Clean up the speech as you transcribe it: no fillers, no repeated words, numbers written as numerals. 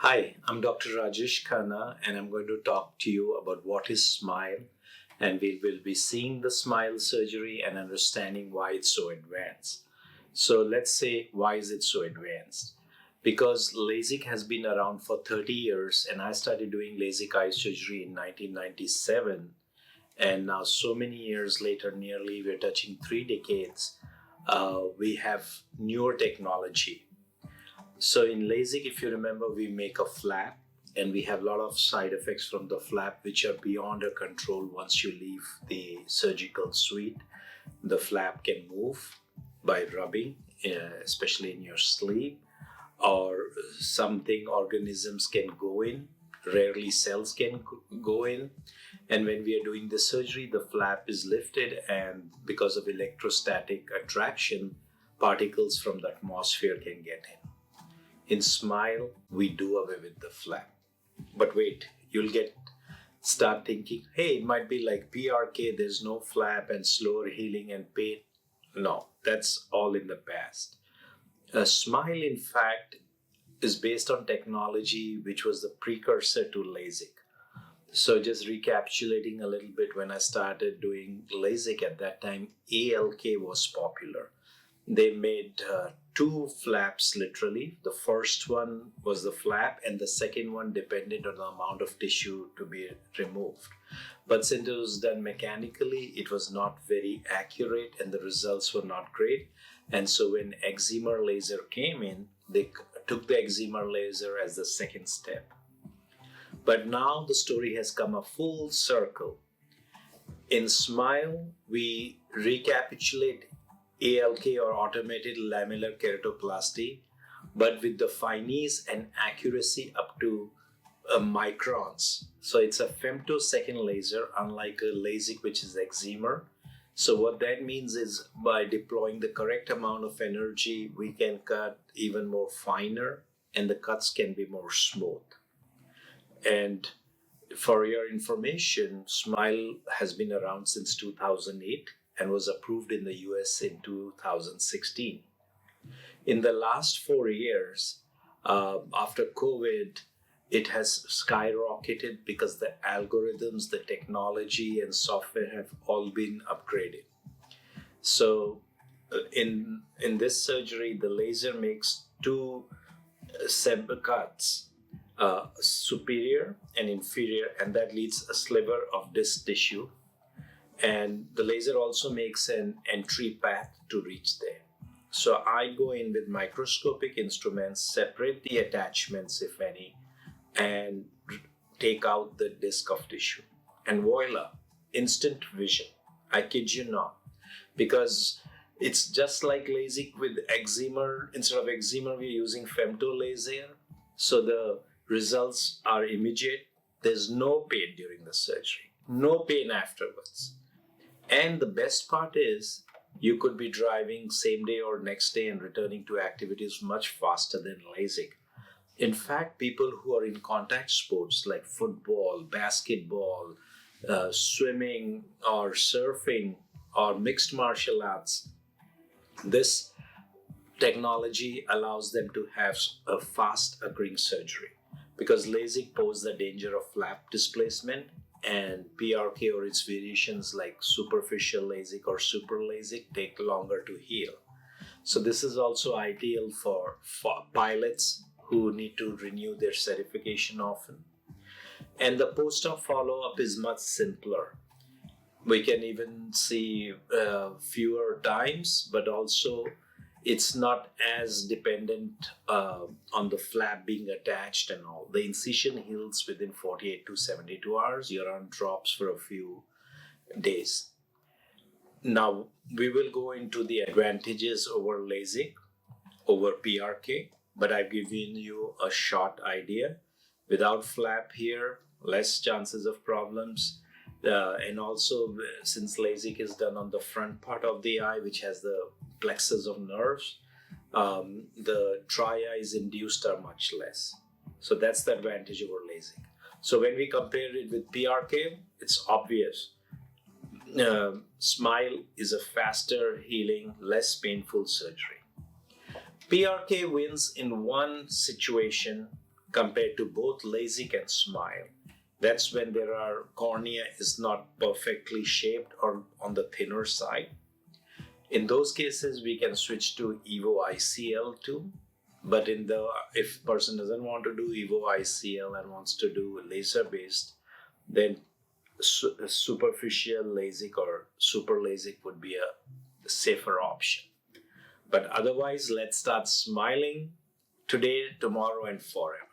Hi, I'm Dr. Rajesh Khanna, and I'm going to talk to you about what is SMILE, and we will be seeing the SMILE surgery and understanding why it's so advanced. So let's say, why is it so advanced? Because LASIK has been around for 30 years, and I started doing LASIK eye surgery in 1997, and now so many years later, nearly we're touching 3 decades, we have newer technology. So in LASIK, if you remember, we make a flap and we have a lot of side effects from the flap which are beyond our control. Once you leave the surgical suite, the flap can move by rubbing, especially in your sleep, or something organisms can go in. Rarely cells can go in. And when we are doing the surgery, the flap is lifted, and because of electrostatic attraction, particles from the atmosphere can get in. In SMILE, we do away with the flap. But wait, you'll start thinking, hey, it might be like PRK, there's no flap and slower healing and pain. No, that's all in the past. SMILE, in fact, is based on technology which was the precursor to LASIK. So just recapitulating a little bit, when I started doing LASIK at that time, ALK was popular. They made two flaps literally. The first one was the flap, and the second one depended on the amount of tissue to be removed. But since it was done mechanically, it was not very accurate and the results were not great. And so when excimer laser came in, they took the excimer laser as the second step. But now the story has come a full circle. In SMILE, we recapitulate ALK, or automated lamellar keratoplasty, but with the finesse and accuracy up to microns. So it's a femtosecond laser, unlike a LASIK, which is excimer. So what that means is, by deploying the correct amount of energy, we can cut even more finer, and the cuts can be more smooth. And for your information, SMILE has been around since 2008 and was approved in the US in 2016. In the last 4 years, after COVID, it has skyrocketed because the algorithms, the technology, and software have all been upgraded. So in this surgery, the laser makes two cuts, superior and inferior, and that leaves a sliver of disc tissue. And the laser also makes an entry path to reach there. So I go in with microscopic instruments, separate the attachments, if any, and take out the disc of tissue. And voila, instant vision. I kid you not. Because it's just like LASIK with excimer. Instead of excimer, we're using femto laser. So the results are immediate. There's no pain during the surgery. No pain afterwards. And the best part is, you could be driving same day or next day and returning to activities much faster than LASIK. In fact, people who are in contact sports like football, basketball, swimming, or surfing, or mixed martial arts, this technology allows them to have a fast occurring surgery, because LASIK poses the danger of flap displacement, and PRK or its variations like superficial LASIK or super LASIK take longer to heal. So this is also ideal for pilots who need to renew their certification often. And the post-op follow-up is much simpler. We can even see fewer times, but also it's not as dependent on the flap being attached and all. The incision heals within 48 to 72 hours. Your arm drops for a few days. Now, we will go into the advantages over LASIK, over PRK, but I've given you a short idea. Without flap here, less chances of problems. And also, since LASIK is done on the front part of the eye, which has the plexus of nerves, the dry eyes induced are much less. So that's the advantage over LASIK. So when we compare it with PRK, it's obvious. SMILE is a faster healing, less painful surgery. PRK wins in one situation, compared to both LASIK and SMILE. That's when there are cornea is not perfectly shaped or on the thinner side. In those cases, we can switch to EVO ICL too. But if person doesn't want to do EVO ICL and wants to do laser based, then superficial LASIK or super LASIK would be a safer option. But otherwise, let's start smiling today, tomorrow, and forever.